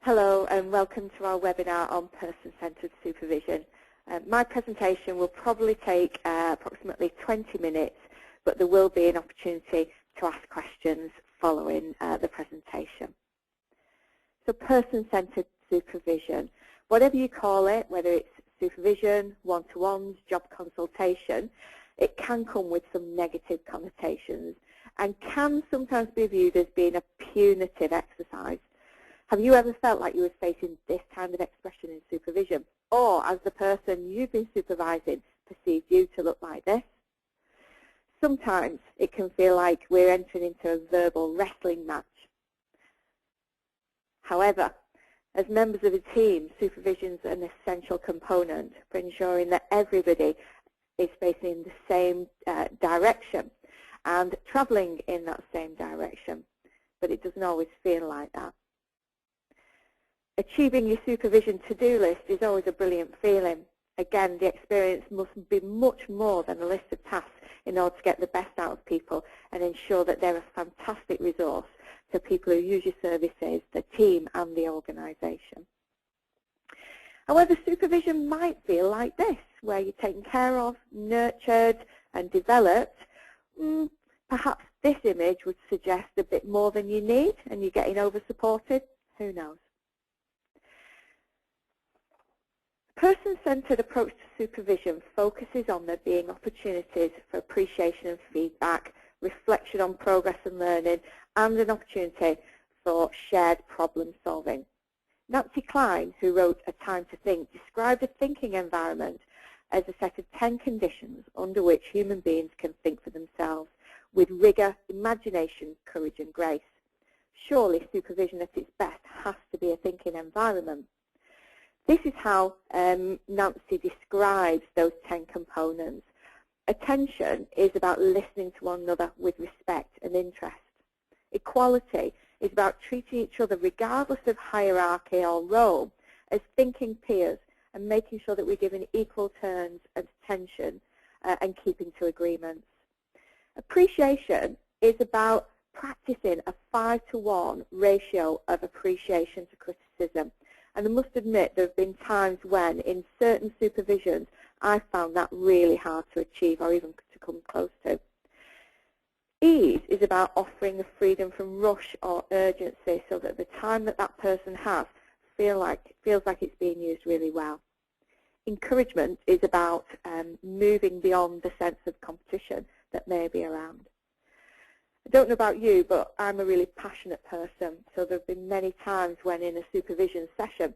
Hello and welcome to our webinar on person-centred supervision. My presentation will probably take approximately 20 minutes, but there will be an opportunity to ask questions following the presentation. So person-centred supervision, whatever you call it, whether it's supervision, one-to-ones, job consultation, it can come with some negative connotations and can sometimes be viewed as being a punitive exercise. Have you ever felt like you were facing this kind of expression in supervision? Or as the person you've been supervising perceived you to look like this? Sometimes it can feel like we're entering into a verbal wrestling match. However, as members of a team, supervision is an essential component for ensuring that everybody is facing the same direction and travelling in that same direction, but it doesn't always feel like that. Achieving your supervision to-do list is always a brilliant feeling. Again, the experience must be much more than a list of tasks in order to get the best out of people and ensure that they're a fantastic resource to people who use your services, the team and the organisation. However, supervision might feel like this, where you're taken care of, nurtured and developed. Perhaps this image would suggest a bit more than you need and you're getting over-supported. Who knows? Person-centred approach to supervision focuses on there being opportunities for appreciation and feedback, reflection on progress and learning, and an opportunity for shared problem solving. Nancy Klein, who wrote A Time to Think, described a thinking environment as a set of 10 conditions under which human beings can think for themselves with rigour, imagination, courage and grace. Surely supervision at its best has to be a thinking environment. This is how Nancy describes those 10 components. Attention is about listening to one another with respect and interest. Equality is about treating each other, regardless of hierarchy or role, as thinking peers and making sure that we're given equal turns and attention and keeping to agreements. Appreciation is about practicing a 5-to-1 ratio of appreciation to criticism. And I must admit there have been times when in certain supervisions I found that really hard to achieve or even to come close to. Ease is about offering the freedom from rush or urgency so that the time that that person has feels like it's being used really well. Encouragement is about moving beyond the sense of competition that may be around. I don't know about you, but I'm a really passionate person, so there have been many times when in a supervision session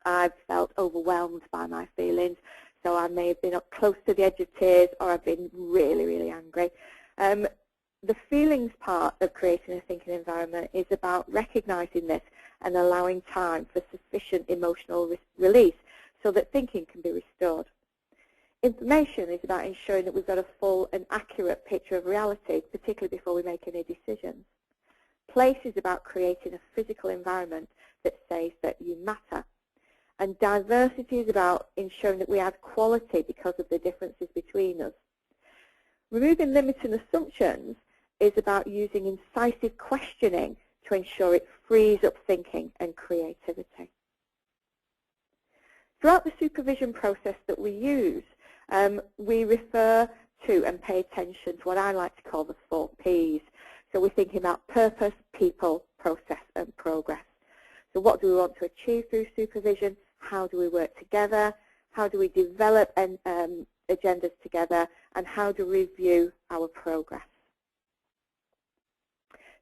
I've felt overwhelmed by my feelings, so I may have been up close to the edge of tears or I've been really, really angry. The feelings part of creating a thinking environment is about recognising this and allowing time for sufficient emotional release so that thinking can be restored. Information is about ensuring that we've got a full and accurate picture of reality, particularly before we make any decisions. Place is about creating a physical environment that says that you matter. And diversity is about ensuring that we add quality because of the differences between us. Removing limiting assumptions is about using incisive questioning to ensure it frees up thinking and creativity. Throughout the supervision process that we use, we refer to and pay attention to what I like to call the 4 Ps. So we're thinking about purpose, people, process and progress. So what do we want to achieve through supervision? How do we work together? How do we develop agendas together? And how do we review our progress?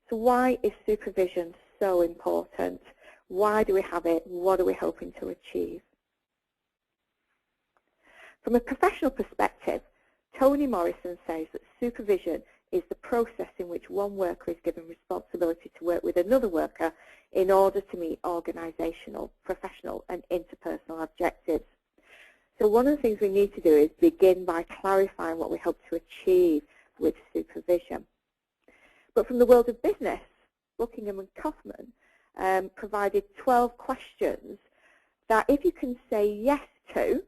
So why is supervision so important? Why do we have it? What are we hoping to achieve? From a professional perspective, Toni Morrison says that supervision is the process in which one worker is given responsibility to work with another worker in order to meet organisational, professional and interpersonal objectives. So one of the things we need to do is begin by clarifying what we hope to achieve with supervision. But from the world of business, Buckingham and Kaufman provided 12 questions that if you can say yes to,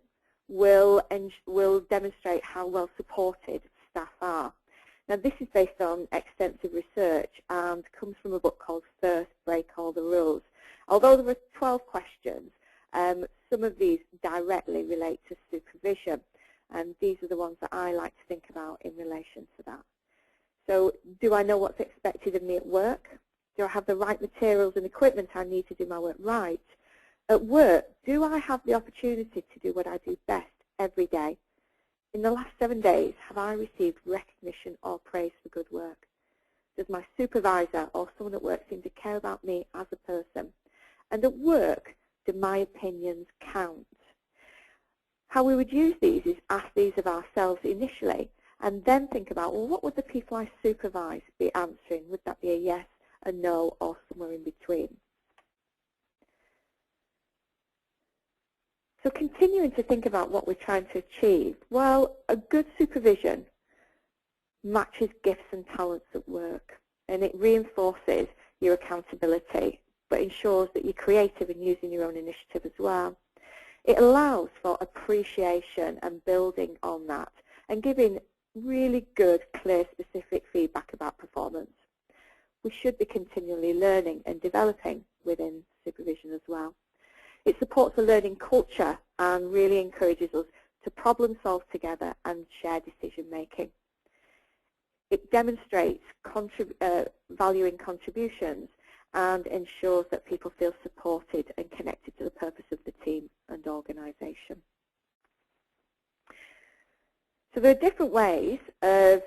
will demonstrate how well supported staff are. Now this is based on extensive research and comes from a book called First, Break All the Rules. Although there were 12 questions, some of these directly relate to supervision, and these are the ones that I like to think about in relation to that. So, do I know what's expected of me at work? Do I have the right materials and equipment I need to do my work right? At work, do I have the opportunity to do what I do best every day? In the last 7 days, have I received recognition or praise for good work? Does my supervisor or someone at work seem to care about me as a person? And at work, do my opinions count? How we would use these is ask these of ourselves initially, and then think about, well, what would the people I supervise be answering? Would that be a yes, a no, or somewhere in between? So continuing to think about what we're trying to achieve, well, a good supervision matches gifts and talents at work, and it reinforces your accountability, but ensures that you're creative and using your own initiative as well. It allows for appreciation and building on that, and giving really good, clear, specific feedback about performance. We should be continually learning and developing within supervision as well. It supports a learning culture and really encourages us to problem solve together and share decision making. It demonstrates valuing contributions and ensures that people feel supported and connected to the purpose of the team and organisation. So there are different ways of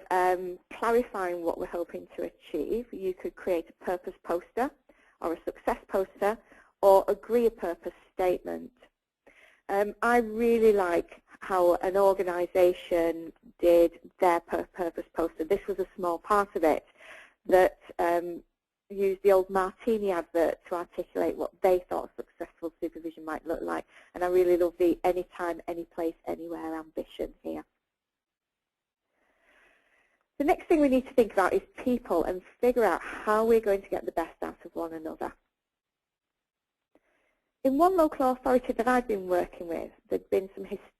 clarifying what we're hoping to achieve. You could create a purpose poster or a success poster, or agree a purpose statement. I really like how an organisation did their purpose poster. This was a small part of it that used the old Martini advert to articulate what they thought successful supervision might look like. And I really love the anytime, any place, anywhere ambition here. The next thing we need to think about is people and figure out how we're going to get the best out of one another. In one local authority that I've been working with, there'd been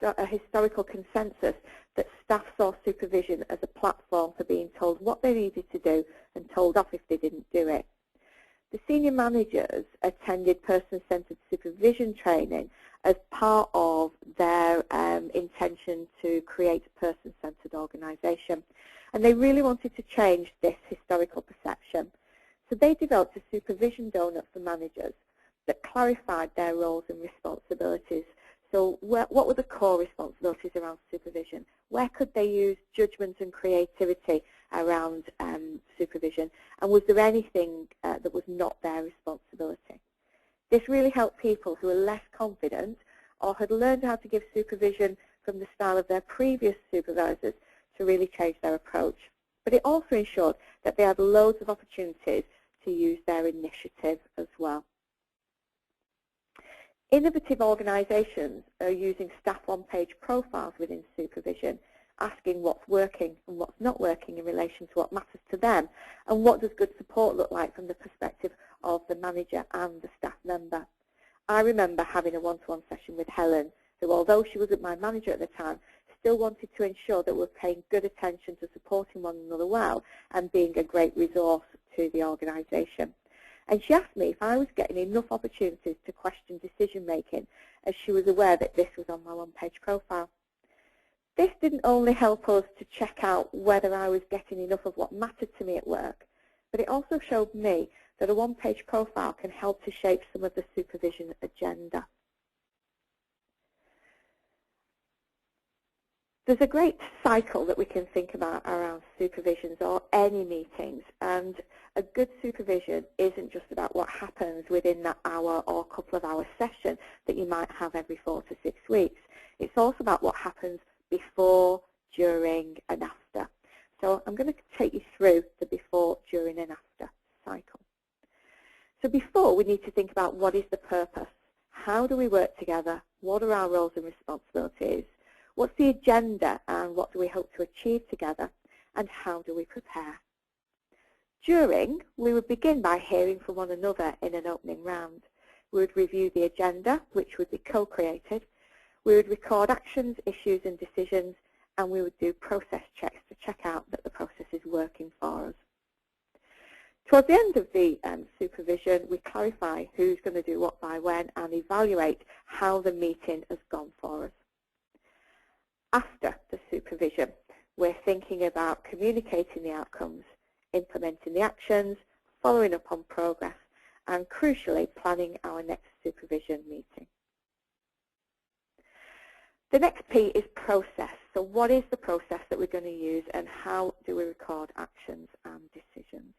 a historical consensus that staff saw supervision as a platform for being told what they needed to do and told off if they didn't do it. The senior managers attended person-centered supervision training as part of their intention to create a person-centered organisation. And they really wanted to change this historical perception. So they developed a supervision donut for managers that clarified their roles and responsibilities. So what were the core responsibilities around supervision? Where could they use judgment and creativity around supervision? And was there anything that was not their responsibility? This really helped people who were less confident or had learned how to give supervision from the style of their previous supervisors to really change their approach. But it also ensured that they had loads of opportunities to use their initiative as well. Innovative organisations are using staff one-page profiles within supervision, asking what's working and what's not working in relation to what matters to them, and what does good support look like from the perspective of the manager and the staff member. I remember having a one-to-one session with Helen, who, although she wasn't my manager at the time, still wanted to ensure that we're paying good attention to supporting one another well and being a great resource to the organisation. And she asked me if I was getting enough opportunities to question decision-making, as she was aware that this was on my one-page profile. This didn't only help us to check out whether I was getting enough of what mattered to me at work, but it also showed me that a one-page profile can help to shape some of the supervision agenda. There's a great cycle that we can think about around supervisions or any meetings, and a good supervision isn't just about what happens within that hour or couple of hour session that you might have every 4 to 6 weeks. It's also about what happens before, during, and after. So I'm going to take you through the before, during, and after cycle. So before, we need to think about what is the purpose, how do we work together, what are our roles and responsibilities, what's the agenda and what do we hope to achieve together, and how do we prepare. During, we would begin by hearing from one another in an opening round. We would review the agenda, which would be co-created. We would record actions, issues and decisions, and we would do process checks to check out that the process is working for us. Towards the end of the supervision, we clarify who's going to do what by when and evaluate how the meeting has gone for us. After the supervision, we're thinking about communicating the outcomes, implementing the actions, following up on progress, and crucially, planning our next supervision meeting. The next P is process. So what is the process that we're going to use and how do we record actions and decisions?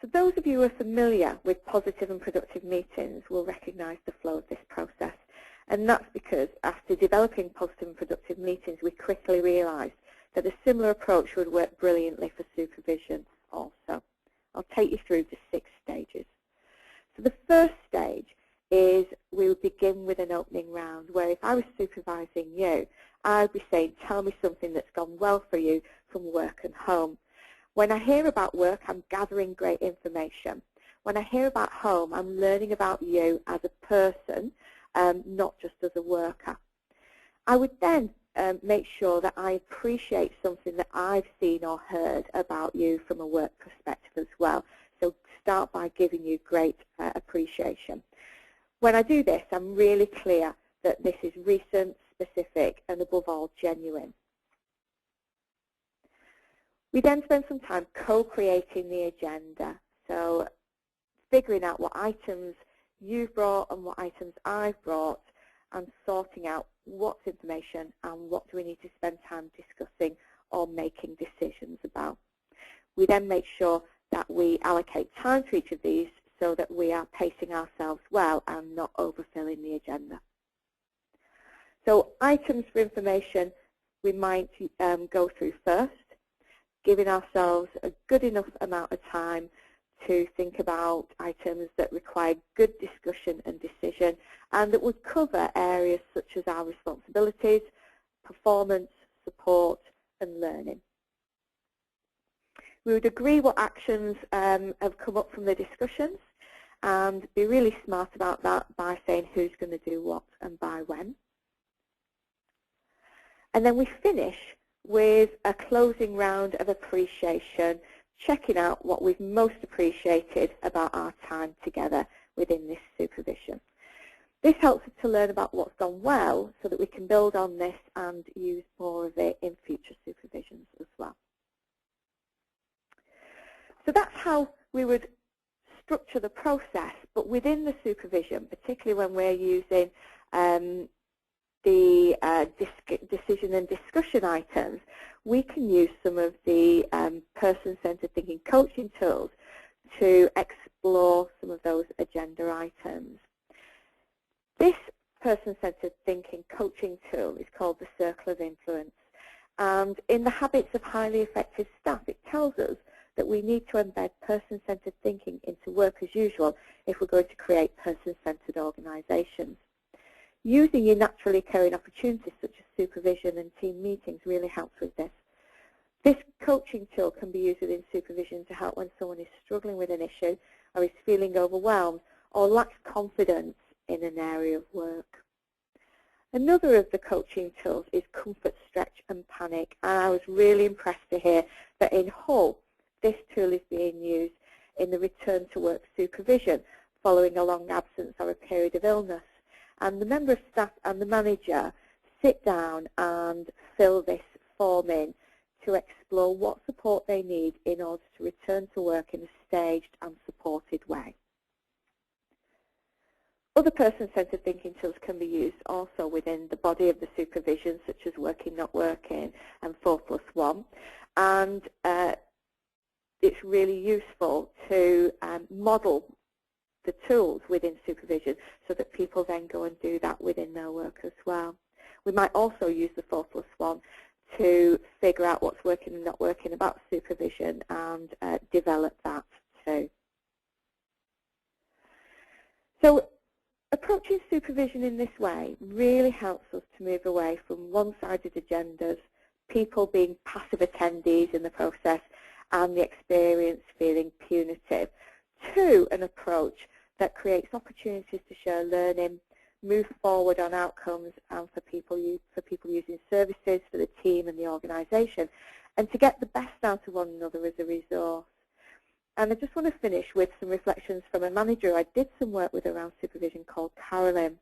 So those of you who are familiar with positive and productive meetings will recognize the flow of this process. And that's because after developing positive and productive meetings, we quickly realized that a similar approach would work brilliantly for supervision also. I'll take you through the 6 stages. So the first stage is we would begin with an opening round where if I was supervising you, I'd be saying, tell me something that's gone well for you from work and home. When I hear about work, I'm gathering great information. When I hear about home, I'm learning about you as a person, not just as a worker. I would then make sure that I appreciate something that I've seen or heard about you from a work perspective as well. So start by giving you great appreciation. When I do this, I'm really clear that this is recent, specific, and above all, genuine. We then spend some time co-creating the agenda, so figuring out what items you've brought and what items I've brought, and sorting out what's information and what do we need to spend time discussing or making decisions about. We then make sure that we allocate time to each of these so that we are pacing ourselves well and not overfilling the agenda. So items for information we might go through first, giving ourselves a good enough amount of time to think about items that require good discussion and decision and that would cover areas such as our responsibilities, performance, support and learning. We would agree what actions have come up from the discussions and be really smart about that by saying who's going to do what and by when. And then we finish with a closing round of appreciation, checking out what we've most appreciated about our time together within this supervision. This helps us to learn about what's gone well so that we can build on this and use more of it in future supervisions as well. So that's how we would structure the process, but within the supervision, particularly when we're using the decision and discussion items, we can use some of the person-centered thinking coaching tools to explore some of those agenda items. This person-centered thinking coaching tool is called the Circle of Influence, and in the Habits of Highly Effective Staff, it tells us that we need to embed person-centered thinking into work as usual if we're going to create person-centered organizations. Using your naturally occurring opportunities such as supervision and team meetings really helps with this. This coaching tool can be used within supervision to help when someone is struggling with an issue or is feeling overwhelmed or lacks confidence in an area of work. Another of the coaching tools is Comfort, Stretch and Panic, and I was really impressed to hear that in Hull this tool is being used in the return to work supervision following a long absence or a period of illness. And the member of staff and the manager sit down and fill this form in to explore what support they need in order to return to work in a staged and supported way. Other person-centered thinking tools can be used also within the body of the supervision, such as working, not working, and 4+1. And it's really useful to model the tools within supervision so that people then go and do that within their work as well. We might also use the 4+1 to figure out what's working and not working about supervision and develop that too. So approaching supervision in this way really helps us to move away from one-sided agendas, people being passive attendees in the process and the experience feeling punitive, to an approach that creates opportunities to share learning, move forward on outcomes and for people using services, for the team and the organisation, and to get the best out of one another as a resource. And I just want to finish with some reflections from a manager I did some work with around supervision called Carolyn.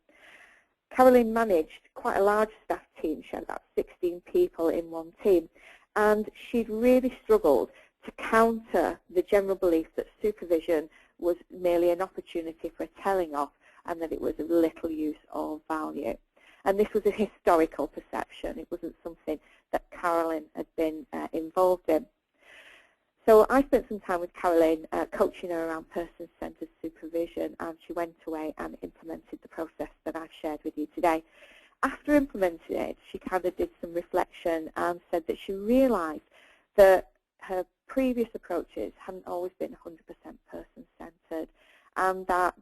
Carolyn managed quite a large staff team. She had about 16 people in one team, and she'd really struggled to counter the general belief that supervision was merely an opportunity for a telling off and that it was of little use or value. And this was a historical perception. It wasn't something that Carolyn had been involved in. So I spent some time with Carolyn coaching her around person-centered supervision, and she went away and implemented the process that I've shared with you today. After implementing it, she kind of did some reflection and said that she realized that her previous approaches hadn't always been 100% person-centered, and that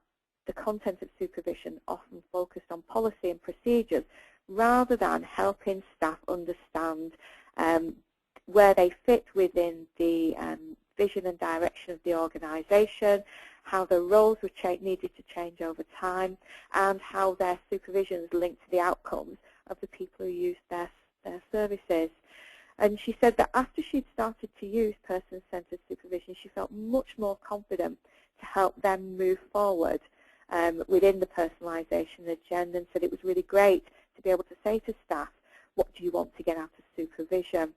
the content of supervision often focused on policy and procedures rather than helping staff understand where they fit within the vision and direction of the organisation, how their roles were needed to change over time, and how their supervision is linked to the outcomes of the people who use their services. And she said that after she'd started to use person-centered supervision, she felt much more confident to help them move forward within the personalisation agenda, and said it was really great to be able to say to staff, what do you want to get out of supervision?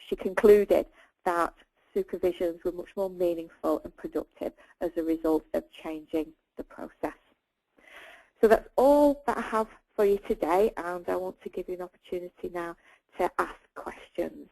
She concluded that supervisions were much more meaningful and productive as a result of changing the process. So that's all that I have for you today, and I want to give you an opportunity now to ask questions.